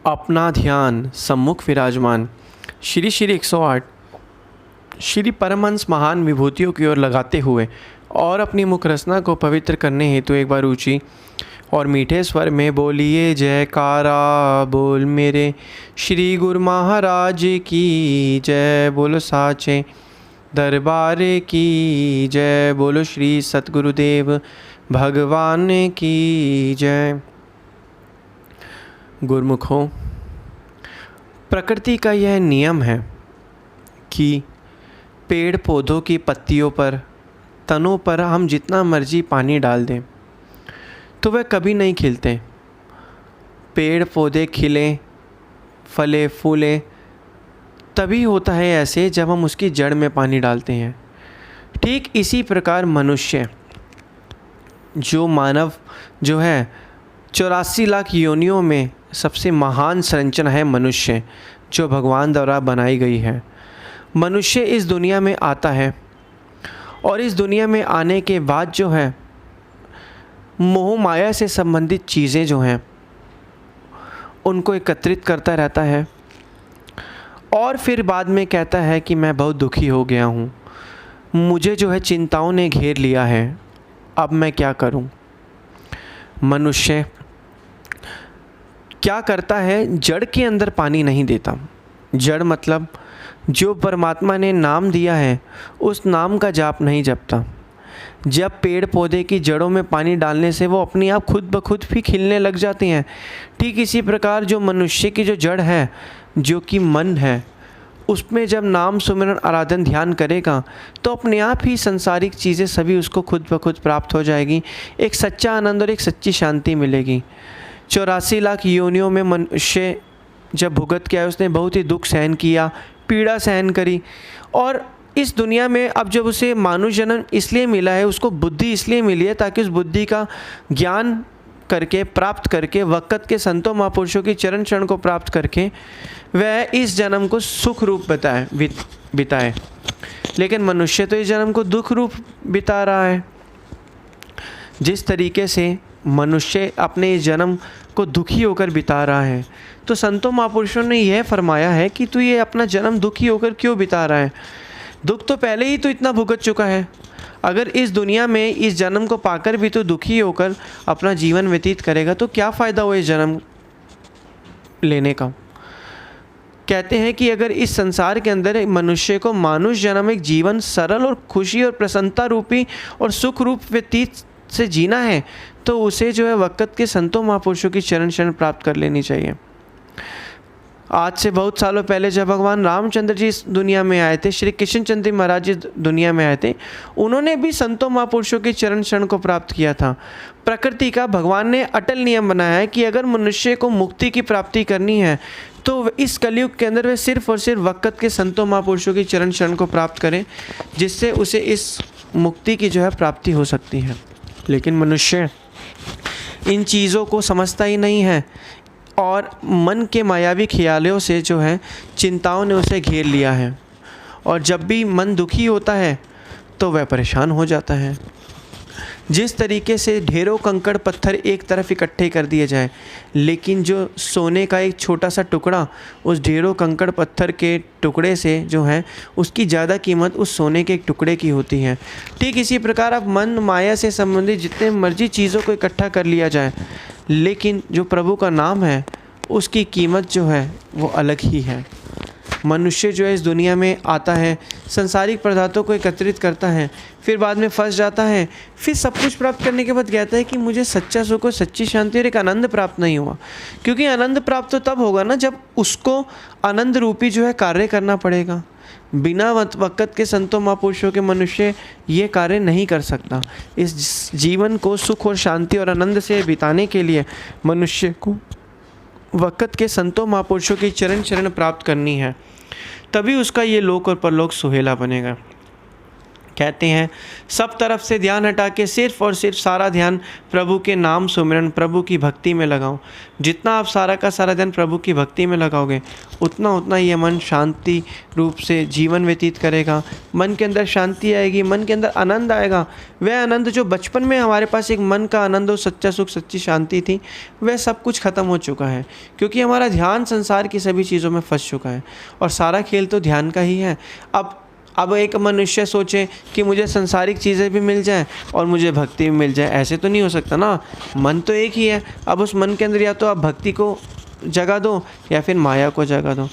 अपना ध्यान सम्मुख विराजमान श्री श्री 108 श्री परमहंस महान विभूतियों की ओर लगाते हुए और अपनी मुख रसना को पवित्र करने हेतु एक बार ऊंची और मीठे स्वर में बोलिए जयकारा बोल मेरे श्री गुरु महाराज की जय, बोलो साचे दरबार की जय, बोलो श्री सतगुरुदेव भगवान की जय। गुरुमुखों, प्रकृति का यह नियम है कि पेड़ पौधों की पत्तियों पर, तनों पर हम जितना मर्जी पानी डाल दें तो वह कभी नहीं खिलते। पेड़ पौधे खिले फले फूले तभी होता है ऐसे जब हम उसकी जड़ में पानी डालते हैं। ठीक इसी प्रकार मनुष्य जो मानव जो है 84 लाख योनियों में सबसे महान संरचना है मनुष्य, जो भगवान द्वारा बनाई गई है। मनुष्य इस दुनिया में आता है और इस दुनिया में आने के बाद जो है मोह माया से संबंधित चीज़ें जो हैं उनको एकत्रित करता रहता है और फिर बाद में कहता है कि मैं बहुत दुखी हो गया हूँ, मुझे जो है चिंताओं ने घेर लिया है, अब मैं क्या करूँ। मनुष्य क्या करता है, जड़ के अंदर पानी नहीं देता। जड़ मतलब जो परमात्मा ने नाम दिया है उस नाम का जाप नहीं जपता। जब पेड़ पौधे की जड़ों में पानी डालने से वो अपने आप खुद ब खुद भी खिलने लग जाती हैं, ठीक इसी प्रकार जो मनुष्य की जो जड़ है, जो कि मन है, उसमें जब नाम सुमिरन आराधन ध्यान करेगा तो अपने आप ही सांसारिक चीज़ें सभी उसको खुद ब खुद प्राप्त हो जाएगी। एक सच्चा आनंद और एक सच्ची शांति मिलेगी। 84 लाख योनियों में मनुष्य जब भुगत के आया, उसने बहुत ही दुख सहन किया, पीड़ा सहन करी और इस दुनिया में अब जब उसे मानुष जन्म इसलिए मिला है, उसको बुद्धि इसलिए मिली है ताकि उस बुद्धि का ज्ञान करके प्राप्त करके वक़्त के संतों महापुरुषों की चरण शरण को प्राप्त करके वह इस जन्म को सुख रूप बिताए। लेकिन मनुष्य तो इस जन्म को दुख रूप बिता रहा है। जिस तरीके से मनुष्य अपने इस जन्म को दुखी होकर बिता रहा है, तो संतों महापुरुषों ने यह फरमाया है कि तू ये अपना जन्म दुखी होकर क्यों बिता रहा है। दुख तो पहले ही तो इतना भुगत चुका है। अगर इस दुनिया में इस जन्म को पाकर भी तो दुखी होकर अपना जीवन व्यतीत करेगा तो क्या फ़ायदा हो इस जन्म लेने का। कहते हैं कि अगर इस संसार के अंदर मनुष्य को मानुष जन्म एक जीवन सरल और खुशी और प्रसन्नता रूपी और सुख रूप व्यतीत से जीना है तो उसे जो है वक़्त के संतों महापुरुषों की चरण शरण प्राप्त कर लेनी चाहिए। आज से बहुत सालों पहले जब भगवान रामचंद्र जी इस दुनिया में आए थे, श्री कृष्णचंद्र जी महाराज जी दुनिया में आए थे, उन्होंने भी संतों महापुरुषों के चरण शरण को प्राप्त किया था। प्रकृति का भगवान ने अटल नियम बनाया है कि अगर मनुष्य को मुक्ति की प्राप्ति करनी है तो इस कलयुग के अंदर वे सिर्फ और सिर्फ वक़्त के संतों महापुरुषों की चरण शरण को प्राप्त करें, जिससे उसे इस मुक्ति की जो है प्राप्ति हो सकती है। लेकिन मनुष्य इन चीज़ों को समझता ही नहीं है और मन के मायावी ख्यालों से जो है चिंताओं ने उसे घेर लिया है और जब भी मन दुखी होता है तो वह परेशान हो जाता है। जिस तरीके से ढेरों कंकड़ पत्थर एक तरफ इकट्ठे कर दिए जाए, लेकिन जो सोने का एक छोटा सा टुकड़ा उस ढेरों कंकड़ पत्थर के टुकड़े से जो है उसकी ज़्यादा कीमत उस सोने के एक टुकड़े की होती है। ठीक इसी प्रकार अब मन माया से संबंधित जितने मर्जी चीज़ों को इकट्ठा कर लिया जाए, लेकिन जो प्रभु का नाम है उसकी कीमत जो है वो अलग ही है। मनुष्य जो है इस दुनिया में आता है, संसारिक पदार्थों को एकत्रित करता है, फिर बाद में फंस जाता है, फिर सब कुछ प्राप्त करने के बाद कहता है कि मुझे सच्चा सुख और सच्ची शांति और एक आनंद प्राप्त नहीं हुआ। क्योंकि आनंद प्राप्त तो तब होगा ना जब उसको आनंद रूपी जो है कार्य करना पड़ेगा। बिना वक़्त के संतों महापुरुषों के मनुष्य ये कार्य नहीं कर सकता। इस जीवन को सुख और शांति और आनंद से बिताने के लिए मनुष्य को वक़्त के संतों महापुरुषों की चरण शरण प्राप्त करनी है, तभी उसका ये लोक और परलोक सुहेला बनेगा। कहते हैं सब तरफ से ध्यान हटा के सिर्फ और सिर्फ सारा ध्यान प्रभु के नाम सुमिरन, प्रभु की भक्ति में लगाओ। जितना आप सारा का सारा ध्यान प्रभु की भक्ति में लगाओगे उतना उतना ये मन शांति रूप से जीवन व्यतीत करेगा। मन के अंदर शांति आएगी, मन के अंदर आनंद आएगा। वह आनंद जो बचपन में हमारे पास एक मन का आनंद और सच्चा सुख, सच्ची शांति थी, वह सब कुछ ख़त्म हो चुका है, क्योंकि हमारा ध्यान संसार की सभी चीज़ों में फंस चुका है। और सारा खेल तो ध्यान का ही है। अब एक मनुष्य सोचे कि मुझे संसारिक चीज़ें भी मिल जाएं और मुझे भक्ति भी मिल जाए, ऐसे तो नहीं हो सकता ना। मन तो एक ही है। अब उस मन के अंदर या तो आप भक्ति को जगह दो या फिर माया को जगह दो।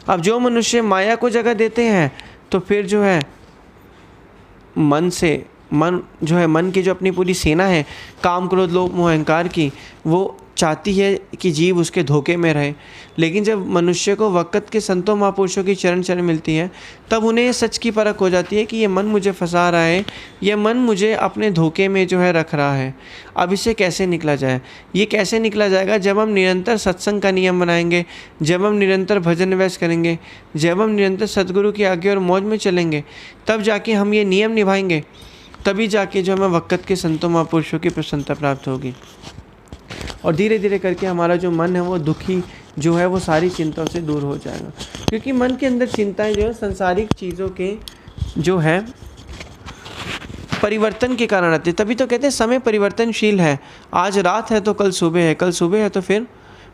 अब जो मनुष्य माया को जगह देते हैं तो फिर जो है मन की जो अपनी पूरी सेना है काम क्रोध लोभ मोह अहंकार की, वो चाहती है कि जीव उसके धोखे में रहे। लेकिन जब मनुष्य को वक़्त के संतों महापुरुषों की चरण चरण मिलती है, तब उन्हें सच की परख हो जाती है कि ये मन मुझे फंसा रहा है, ये मन मुझे अपने धोखे में जो है रख रहा है। अब इससे कैसे निकला जाए? ये कैसे निकला जाएगा? जब हम निरंतर सत्संग का नियम बनाएंगे, जब हम निरंतर भजन व्यास करेंगे, जब हम निरंतर सद्गुरु की आज्ञा और मौज में चलेंगे, तब जाके हम ये नियम निभाएंगे, तभी जाके जो हमें वक़्त के संतों महापुरुषों की प्रसन्नता प्राप्त होगी। और धीरे धीरे करके हमारा जो मन है वो दुखी जो है वो सारी चिंताओं से दूर हो जाएगा। क्योंकि मन के अंदर चिंताएं जो है संसारिक चीज़ों के जो है परिवर्तन के कारण आती है। तभी तो कहते हैं समय परिवर्तनशील है। आज रात है तो कल सुबह है, कल सुबह है तो फिर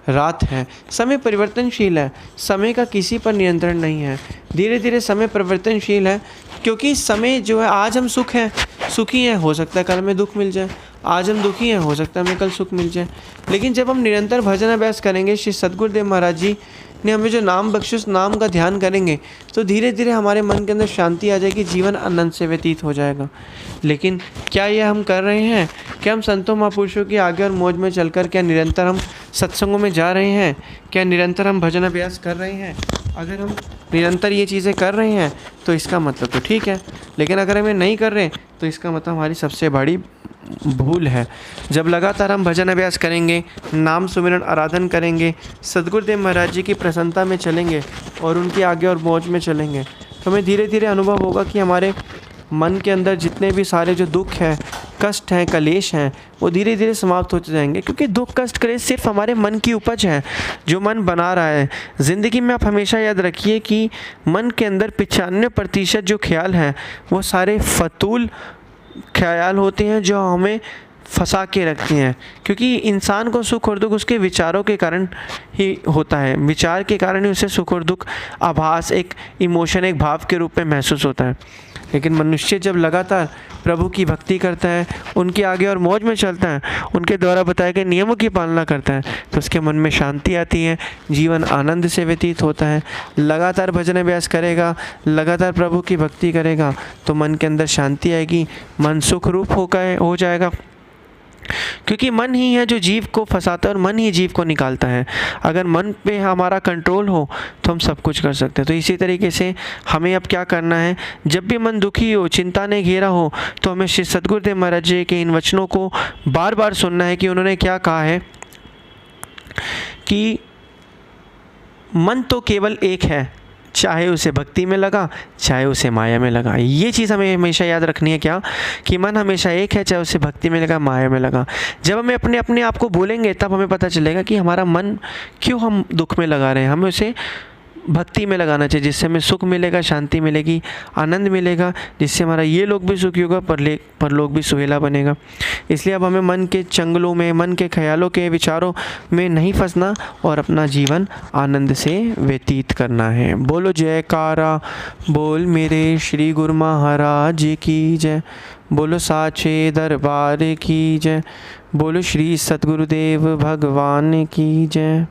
रात है। समय परिवर्तनशील है, समय का किसी पर नियंत्रण नहीं है। धीरे धीरे समय परिवर्तनशील है, क्योंकि समय जो है आज हम सुखी हैं, हो सकता है कल हमें दुख मिल जाए। आज हम दुखी हैं, हो सकता है हमें कल सुख मिल जाए। लेकिन जब हम निरंतर भजन अभ्यास करेंगे, श्री सद्गुरुदेव महाराज जी ने हमें जो नाम बख्शे उस नाम का ध्यान करेंगे, तो धीरे धीरे हमारे मन के अंदर शांति आ जाएगी, जीवन आनंद से व्यतीत हो जाएगा। लेकिन क्या यह हम कर रहे हैं? क्या हम संतों महापुरुषों की आज्ञा और मौज में चलकर क्या निरंतर हम सत्संगों में जा रहे हैं? क्या निरंतर हम भजन अभ्यास कर रहे हैं? अगर हम निरंतर ये चीज़ें कर रहे हैं तो इसका मतलब तो ठीक है। लेकिन अगर हमें नहीं कर रहे तो इसका मतलब हमारी सबसे बड़ी भूल है। जब लगातार हम भजन अभ्यास करेंगे, नाम सुमिरन आराधन करेंगे, सद्गुरुदेव महाराज जी की प्रसन्नता में चलेंगे और उनकी आज्ञा और मौज में चलेंगे, तो हमें धीरे धीरे अनुभव होगा कि हमारे मन के अंदर जितने भी सारे जो दुख हैं, कष्ट हैं, कलेश हैं, वो धीरे धीरे समाप्त होते जाएंगे। क्योंकि दुख कष्ट कलेश सिर्फ हमारे मन की उपज है जो मन बना रहा है। ज़िंदगी में आप हमेशा याद रखिए कि मन के अंदर 95% जो ख्याल हैं वो सारे फतूल ख्याल होते हैं जो हमें फंसा के रखती हैं। क्योंकि इंसान को सुख और दुख उसके विचारों के कारण ही होता है। विचार के कारण ही उसे सुख और दुख आभास, एक इमोशन, एक भाव के रूप में महसूस होता है। लेकिन मनुष्य जब लगातार प्रभु की भक्ति करता है, उनके आगे और मौज में चलता है, उनके द्वारा बताए गए नियमों की पालना करता है, तो उसके मन में शांति आती है, जीवन आनंद से व्यतीत होता है। लगातार भजन अभ्यास करेगा, लगातार प्रभु की भक्ति करेगा तो मन के अंदर शांति आएगी, मन सुख रूप हो जाएगा। क्योंकि मन ही है जो जीव को फंसाता है और मन ही जीव को निकालता है। अगर मन पे हमारा कंट्रोल हो तो हम सब कुछ कर सकते हैं। तो इसी तरीके से हमें अब क्या करना है? जब भी मन दुखी हो, चिंता ने घेरा हो, तो हमें श्री सद्गुरुदेव महाराज जी के इन वचनों को बार बार सुनना है कि उन्होंने क्या कहा है कि मन तो केवल एक है, चाहे उसे भक्ति में लगा, चाहे उसे माया में लगा। ये चीज़ हमें हमेशा याद रखनी है, क्या कि मन हमेशा एक है, चाहे उसे भक्ति में लगा, माया में लगा। जब हमें अपने आप को बोलेंगे तब हमें पता चलेगा कि हमारा मन क्यों हम दुख में लगा रहे हैं। हमें उसे भक्ति में लगाना चाहिए, जिससे हमें सुख मिलेगा, शांति मिलेगी, आनंद मिलेगा, जिससे हमारा ये लोग भी सुखी होगा, पर लोग भी सुहेला बनेगा। इसलिए अब हमें मन के चंगलों में, मन के ख्यालों के विचारों में नहीं फंसना और अपना जीवन आनंद से व्यतीत करना है। बोलो जयकारा बोल मेरे श्री गुरु महाराज की जय। बोलो साचे दरबार की जय। बोलो श्री सद्गुरुदेव भगवान की जय।